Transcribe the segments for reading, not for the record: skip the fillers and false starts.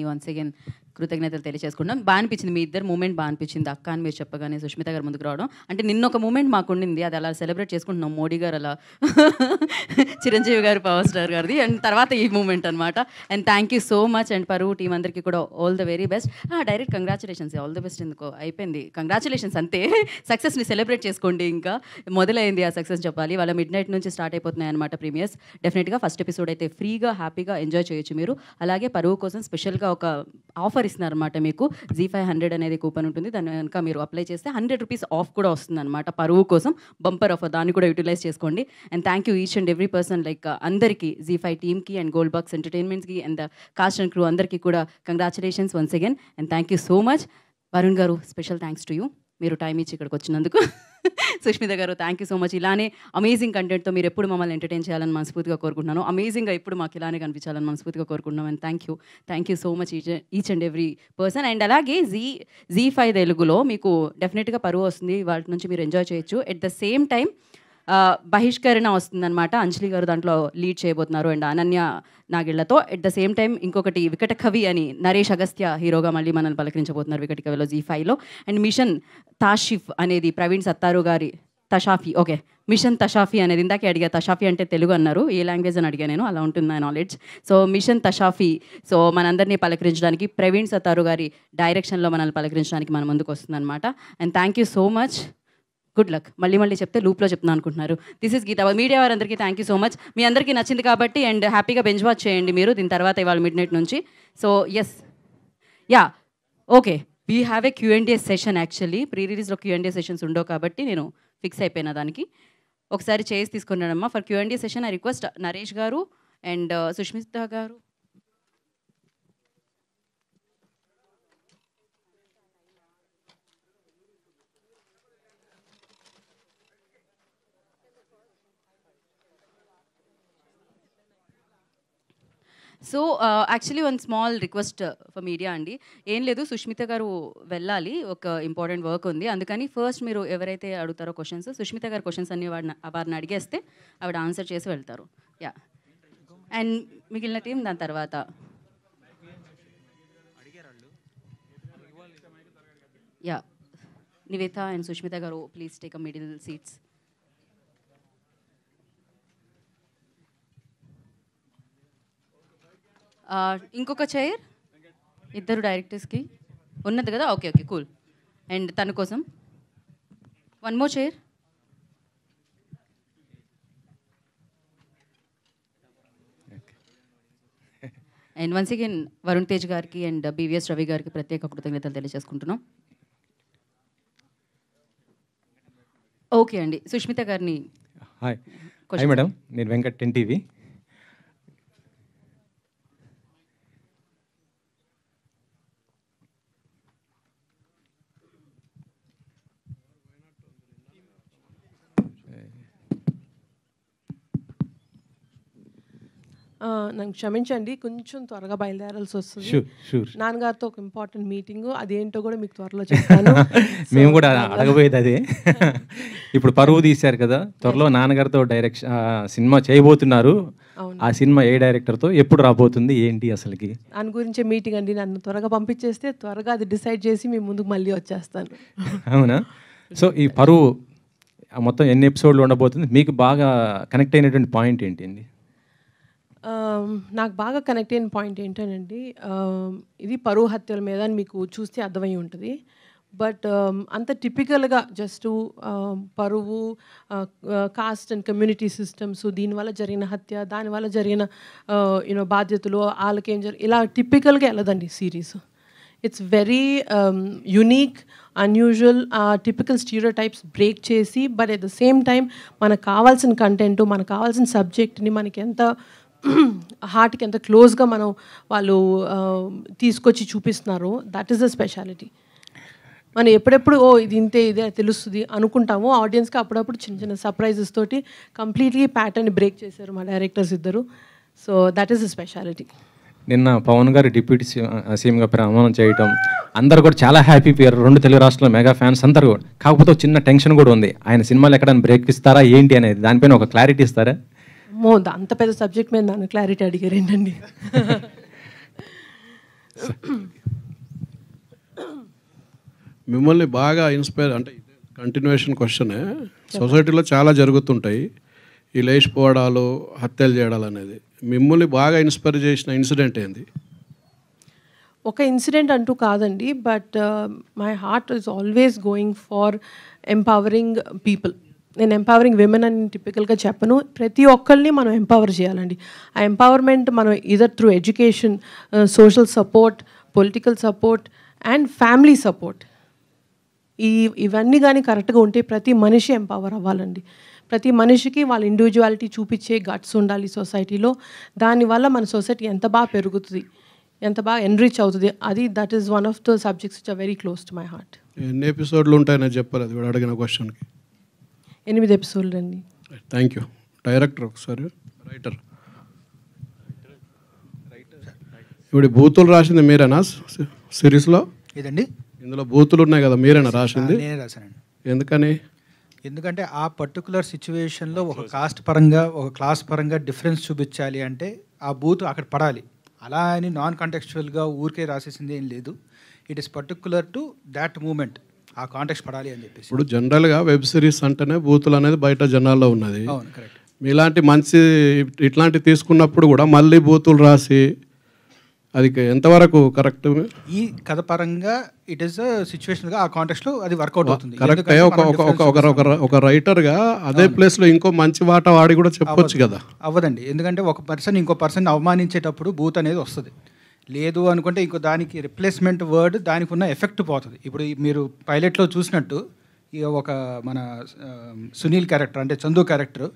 Once again కృతజ్ఞతలు తెలియజేసుకుంటాం. బాగా అనిపించింది మీ ఇద్దరు మూమెంట్, బాగా అనిపించింది. అక్క అని మీరు చెప్పగానే సుష్మిత గారు ముందుకు రావడం. అంటే నిన్న ఒక మూమెంట్ మాకు ఉండింది, అది అలా సెలబ్రేట్ చేసుకుంటున్నాం. మోడీ గారు అలా చిరంజీవి గారు పవర్ స్టార్ గారిది, అండ్ తర్వాత ఈ మూమెంట్ అనమాట. And thank you so much. And పరువు టీం అందరికీ కూడా all the very best. Direct congratulations, all the best. ఎందుకో అయిపోయింది, కంగ్రాచులేషన్స్ అంతే. సక్సెస్ని సెలబ్రేట్ చేసుకోండి. ఇంకా మొదలైంది ఆ సక్సెస్ చెప్పాలి. వాళ్ళ మిడ్ నైట్ నుంచి స్టార్ట్ అయిపోతున్నాయి అనమాట ప్రీమియర్స్. డెఫినెట్గా ఫస్ట్ ఎపిసోడ్ అయితే ఫ్రీగా హ్యాపీగా ఎంజాయ్ చేయొచ్చు మీరు. అలాగే పరువు కోసం స్పెషల్గా ఒక ఆఫర్ ఇస్తున్నారనమాట మీకు. ZEE500 అనేది కూపన్ ఉంటుంది, దాని కనుక మీరు అప్లై చేస్తే 100 రూపీస్ ఆఫ్ కూడా వస్తుంది అనమాట. పరువు కోసం బంపర్ ఆఫర్, దాన్ని కూడా యూటిలైజ్ చేసుకోండి. And thank you each and every person, like అందరికీ, ZEE5 టీమ్కి అండ్ గోల్డ్ బాక్స్ ఎంటర్టైన్మెంట్స్కి and the cast and crew అందరికీ కూడా congratulations once again. And thank you so much. Varun garu, special thanks to you, మీరు time ఇచ్చి ఇక్కడికి వచ్చినందుకు. Sushmita garu, thank you so much. ఇలానే అమేజింగ్ కంటెంట్తో మీరు ఎప్పుడు మమ్మల్ని ఎంటర్టైన్ చేయాలని మనస్ఫూర్తిగా కోరుకుంటున్నాను. అమేజింగ్గా ఎప్పుడు మాకు ఇలానే కనిపించాలని మనస్ఫూర్తిగా కోరుకుంటున్నాం. And thank you so much each and every person. And అలాగే ZEE5 తెలుగులో మీకు డెఫినెట్గా పరువు వస్తుంది, వాటి నుంచి మీరు ఎంజాయ్ చేయొచ్చు. ఎట్ ద సేమ్ టైం బహిష్కరణ వస్తుందన్నమాట. అంజలి గారు దాంట్లో లీడ్ చేయబోతున్నారు అండ్ అనన్య నాగిళ్లతో. ఎట్ ద సేమ్ టైం ఇంకొకటి వికట కవి అని నరేష్ అగస్త్య హీరోగా మళ్ళీ మనల్ని పలకరించబోతున్నారు వికట కవిలో ZEE5లో. అండ్ మిషన్ తాషిఫ్ అనేది ప్రవీణ్ సత్తారు గారి తషాఫీ, ఓకే మిషన్ తషాఫీ అనేది ఇందాకే అడిగా, తషాఫీ అంటే తెలుగు అన్నారు, ఏ లాంగ్వేజ్ అని అడిగా నేను, అలా ఉంటుంది నా నాలెడ్జ్. సో మిషన్ తషాఫీ, సో మనందరినీ పలకరించడానికి ప్రవీణ్ సత్తారు గారి డైరెక్షన్లో మనల్ని పలకరించడానికి మన ముందుకు వస్తుందన్నమాట. And thank you so much, good luck. మళ్ళీ చెప్తే లూప్లో చెప్తున్నాను అనుకుంటున్నారు. This is Geetha. మీడియా వారందరికీ థ్యాంక్ యూ సో మచ్. మీ అందరికీ నచ్చింది కాబట్టి అండ్ హ్యాపీగా బెంచ్ వాచ్ చేయండి మీరు దీని తర్వాత ఇవాళ మిడ్ నైట్ నుంచి. So yes, ya, okay, we have a Q&A session. Actually pre రిలీజ్లో Q&A సెషన్స్ ఉండవు కాబట్టి నేను ఫిక్స్ అయిపోయినా దానికి. ఒకసారి చేసి తీసుకున్నానమ్మా. For Q&A session I request Naresh garu and Sushmita garu. So actually one small request for media అండి. ఏం లేదు, సుష్మిత గారు వెళ్ళాలి, ఒక ఇంపార్టెంట్ వర్క్ ఉంది. అందుకని ఫస్ట్ మీరు ఎవరైతే అడుగుతారో క్వశ్చన్స్, సుష్మిత గారు క్వశ్చన్స్ అన్ని వారిని అడిగేస్తే ఆవిడ ఆన్సర్ చేసి వెళ్తారు. యా, అండ్ మిగిలిన టీం దాని తర్వాత. యా, నివేత అండ్ సుష్మిత గారు please take a middle seats. ఇంకొక చైర్ ఇద్దరు డైరెక్టర్స్కి ఉన్నది కదా, ఓకే ఓకే కూల్. అండ్ తన కోసం one more chair. And once again Varun Tej గారికి అండ్ BVS రవి గారికి ప్రత్యేక కృతజ్ఞతలు తెలియజేసుకుంటున్నాం. ఓకే అండి, సుష్మిత గారిని. హాయ్ మేడం, నేను వెంకట్, 10TV. నన్ను క్షమించండి, కొంచెం త్వరగా బయలుదేరాల్సి వస్తుంది. నాన్నగారితో ఒక ఇంపార్టెంట్ మీటింగ్, అదేంటో కూడా మీకు త్వరలో చెప్తాను. మేము కూడా అడగబోయేది అదే. ఇప్పుడు పరువు తీశారు కదా, త్వరలో నాన్నగారితో సినిమా చేయబోతున్నారు. ఆ సినిమా ఏ డైరెక్టర్తో ఎప్పుడు రాబోతుంది ఏంటి అసలుకి దాని గురించే మీటింగ్ అండి. నన్ను త్వరగా పంపించేస్తే త్వరగా అది డిసైడ్ చేసి మీ ముందుకు మళ్ళీ వచ్చేస్తాను. అవునా? సో ఈ పరువు మొత్తం ఎన్ని ఎపిసోడ్లు ఉండబోతుంది? మీకు బాగా కనెక్ట్ అయినటువంటి పాయింట్ ఏంటి? నాకు బాగా కనెక్ట్ అయిన పాయింట్ ఏంటండి, ఇది పరువు హత్యల మీద అని మీకు చూస్తే అర్థమై ఉంటుంది. బట్ అంత టిపికల్గా జస్ట్ పరువు, కాస్ట్ అండ్ కమ్యూనిటీ సిస్టమ్స్, దీనివల్ల జరిగిన హత్య, దానివల్ల జరిగిన బాధ్యతలు, వాళ్ళకేం ఇలా టిపికల్గా వెళ్ళదండి series. It's very unique, unusual, typical stereotypes break చేసి, but at the same time మనకు కావాల్సిన కంటెంట్, మనకు కావాల్సిన సబ్జెక్ట్ని మనకి ఎంత హార్ట్కి ఎంత క్లోజ్గా వాళ్ళు తీసుకొచ్చి చూపిస్తున్నారు. That is the speciality. మనం ఎప్పుడెప్పుడు ఇది ఇంతే ఇదే తెలుస్తుంది అనుకుంటాము, ఆడియన్స్కి అప్పుడప్పుడు చిన్న చిన్న సర్ప్రైజెస్ తోటి కంప్లీట్లీ ప్యాటర్న్ బ్రేక్ చేశారు మా డైరెక్టర్స్ ఇద్దరు. So that is the speciality. నిన్న పవన్ గారు డిప్యూటీ సీఎంగా ప్రమాణం చేయటం, అందరు కూడా చాలా హ్యాపీ పోయారు. 2 తెలుగు రాష్ట్రాల మెగా ఫ్యాన్స్ అందరూ కూడా. కాకపోతే చిన్న టెన్షన్ కూడా ఉంది, ఆయన సినిమాలు ఎక్కడైనా బ్రేక్ ఇస్తారా ఏంటి అనేది, దానిపైన ఒక క్లారిటీ ఇస్తారా? అంత పెద్ద సబ్జెక్ట్ మీద నన్ను క్లారిటీ అడిగారు ఏంటండి. మిమ్మల్ని బాగా ఇన్స్పైర్ అంటే కంటిన్యూషన్ క్వశ్చనే, సొసైటీలో చాలా జరుగుతుంటాయి ఈ లేచిపోవడాలు, హత్యలు చేయడాలు అనేది. మిమ్మల్ని బాగా ఇన్స్పైర్ చేసిన ఇన్సిడెంట్ ఏంది? ఒక ఇన్సిడెంట్ అంటూ కాదండి, but my heart is always going far empowering people. నేను ఎంపవరింగ్ విమెన్ అని టిపికల్గా చెప్పను. ప్రతి ఒక్కరిని మనం ఎంపవర్ చేయాలండి. ఆ ఎంపవర్మెంట్ మనం either through education, social support, political support and family support, ఇవన్నీ కానీ కరెక్ట్గా ఉంటే ప్రతి మనిషి ఎంపవర్ అవ్వాలండి. ప్రతి మనిషికి వాళ్ళ ఇండివిజువాలిటీ చూపించే గట్స్ ఉండాలి సొసైటీలో. దానివల్ల మన సొసైటీ ఎంత బాగా పెరుగుతుంది, ఎంత బాగా ఎన్రిచ్ అవుతుంది. That is one of the subjects which are very close to my heart. ఎన్ని ఎపిసోడ్లు ఉంటాయని చెప్పారు అది అడిగిన క్వశ్చన్కి? 8 ఎపిసోడ్లు అండి. Thank you. డైరెక్టర్ ఒకసారి, రైటర్. ఇప్పుడు బూతులు రాసింది మీరేనా సిరీస్లో? ఇదండి ఇందులో బూతులు ఉన్నాయి కదా, మీరేనా రాసింది? నేనే రాశానండి. ఎందుకని? ఎందుకంటే ఆ పర్టికులర్ సిచ్యువేషన్లో ఒక కాస్ట్ పరంగా, ఒక క్లాస్ పరంగా డిఫరెన్స్ చూపించాలి అంటే ఆ బూత్ అక్కడ పడాలి. అలా అని నాన్ కాంటెక్చువల్గా ఊరికే రాసేసింది ఏం లేదు. It is particular to that moment, ఆ కాంటెక్స్ట్ పడాలి అని చెప్పేసి. ఇప్పుడు జనరల్గా వెబ్ సిరీస్ అంటేనే బూతులు అనేది బయట జనాల్లో ఉన్నది. అవును, కరెక్ట్. మీలాంటి మంచి ఇట్లాంటి తీసుకున్నప్పుడు కూడా మళ్ళీ బూతులు రాసి అది ఎంతవరకు కరెక్ట్? ఈ కథ పరంగా ఇట్ ఈస్ సిచ్యువేషన్గా ఆ కాంటెక్స్ట్లో అది వర్కౌట్ అవుతుంది. కరెక్ట్. ఒక రైటర్గా అదే ప్లేస్లో ఇంకో మంచి మాట వాడి కూడా చెప్పొచ్చు కదా. అవ్వదండి, ఎందుకంటే ఒక పర్సన్ ఇంకో పర్సన్ అవమానించేటప్పుడు బూత్ అనేది వస్తుంది. లేదు అనుకుంటే ఇంకో దానికి రిప్లేస్మెంట్ వర్డ్ దానికి ఉన్న ఎఫెక్ట్ పోతుంది. ఇప్పుడు మీరు పైలట్లో చూసినట్టు ఇక ఒక మన సునీల్ క్యారెక్టర్ అంటే చందు క్యారెక్టర్,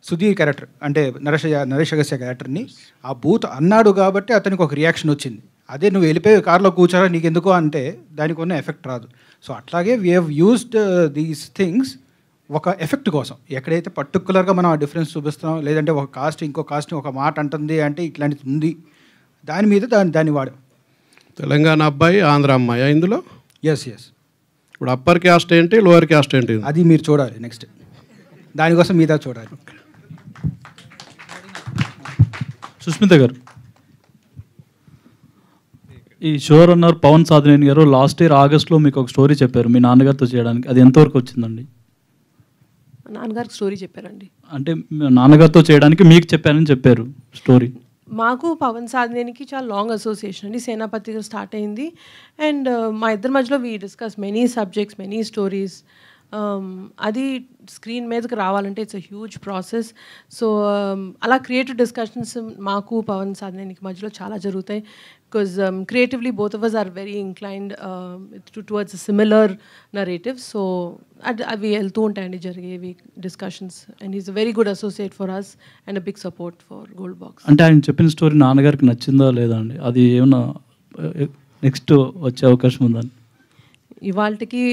సుధీర్ క్యారెక్టర్ అంటే నరేష్ అగస్త్య క్యారెక్టర్ని ఆ బూత్ అన్నాడు కాబట్టి అతనికి ఒక రియాక్షన్ వచ్చింది. అదే నువ్వు వెళ్ళిపోయి కార్లో కూర్చోరా నీకు ఎందుకో అంటే దానికి ఉన్న ఎఫెక్ట్ రాదు. సో అట్లాగే we have used these things ఒక ఎఫెక్ట్ కోసం. ఎక్కడైతే పర్టికులర్గా మనం ఆ డిఫరెన్స్ చూపిస్తాం, లేదంటే ఒక కాస్ట్ ఇంకో కాస్ట్ని ఒక మాట అంటుంది అంటే ఇట్లాంటిది ఉంది, దాని మీద దాన్ని వాడాం. తెలంగాణ అబ్బాయి, ఆంధ్ర అమ్మాయి ఇందులో? ఎస్. ఇప్పుడు అప్పర్ క్యాస్ట్ ఏంటి, లోవర్ క్యాస్ట్ ఏంటి? అది మీరు చూడాలి నెక్స్ట్, దానికోసం మీద చూడాలి. సుష్మిత గారు, ఈ షో రన్నర్ పవన్ సాధినేని గారు లాస్ట్ ఇయర్ ఆగస్ట్లో మీకు ఒక స్టోరీ చెప్పారు మీ నాన్నగారితో చేయడానికి. అది ఎంతవరకు వచ్చిందండి? నాన్నగారికి స్టోరీ చెప్పారండి. అంటే నాన్నగారితో చేయడానికి మీకు చెప్పారని చెప్పారు స్టోరీ. మాకు పవన్ సాధినేనికి చాలా లాంగ్ అసోసియేషన్ అండి. సేనాపతి గారు స్టార్ట్ అయింది అండ్ మా ఇద్దరి మధ్యలో we discuss many subjects, many stories. అది స్క్రీన్ మీదకి రావాలంటే it's a huge process. So అలా క్రియేటివ్ డిస్కషన్స్ మాకు పవన్ సాధినేనికి మధ్యలో చాలా జరుగుతాయి. Because creatively both of us are very inclined towards similar narrative. So అవి వెళ్తూ ఉంటాయండి జరిగేవి discussions. And is a very good associate for us and a big support for Gold Box. అంటే ఆయన చెప్పిన స్టోరీ నాన్నగారికి నచ్చిందా లేదా అండి? అది ఏమన్నా నెక్స్ట్ వచ్చే అవకాశం ఉందండి? ఇవాళకి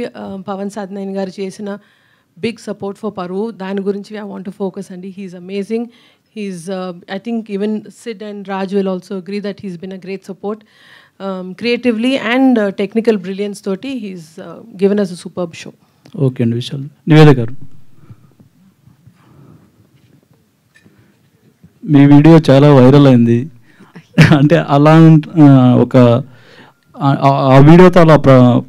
పవన్ సాధినేని గారు చేసిన బిగ్ సపోర్ట్ ఫర్ పరువు, దాని గురించి ఐ వాంట్ టు ఫోకస్ అండి. He's amazing. He's, I think even Sid and Raj will also agree that he's been a great support. Creatively and technical brilliance toti, he's given us a superb show. Okay, and Vishal. Niveda garu. Me video చాలా viral అయింది. అంటే అలా ఒక ఆ వీడియోతో అలా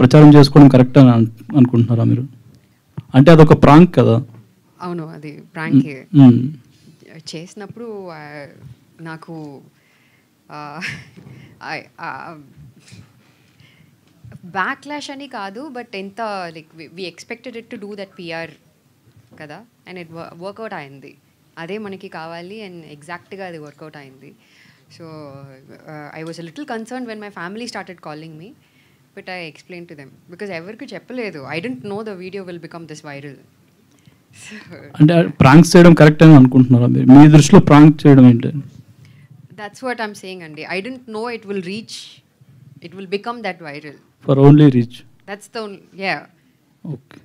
ప్రచారం చేసుకోవడం కరెక్ట్ అని అనుకుంటున్నారా మీరు? అంటే అదొక ప్రాంక్ కదా? అవును, అది ప్రాంక్. చేసినప్పుడు నాకు బ్యాక్లాష్ అని కాదు, బట్ ఎంత like we expected it to do that PR కదా, అండ్ ఇట్ వర్కౌట్ అయింది. అదే మనకి కావాలి అండ్ ఎగ్జాక్ట్గా అది వర్కౌట్ అయింది. So I was a little concern when my family started calling me, but I explain to them because ఎవరికి చెప్పలేదు. I don't know the video will become this viral. అంటే ప్రాంక్స్ చేయడం కరెక్ట్ అని అనుకుంటున్నారా మీరు? మీ దృష్టిలో ప్రాంక్ చేయడం ఏంటి? దట్స్ వాట్ ఐమ్ సేయింగ్ అండి. I don't no it will reach, it will become that viral. For only reach. That's the yeah. Okay.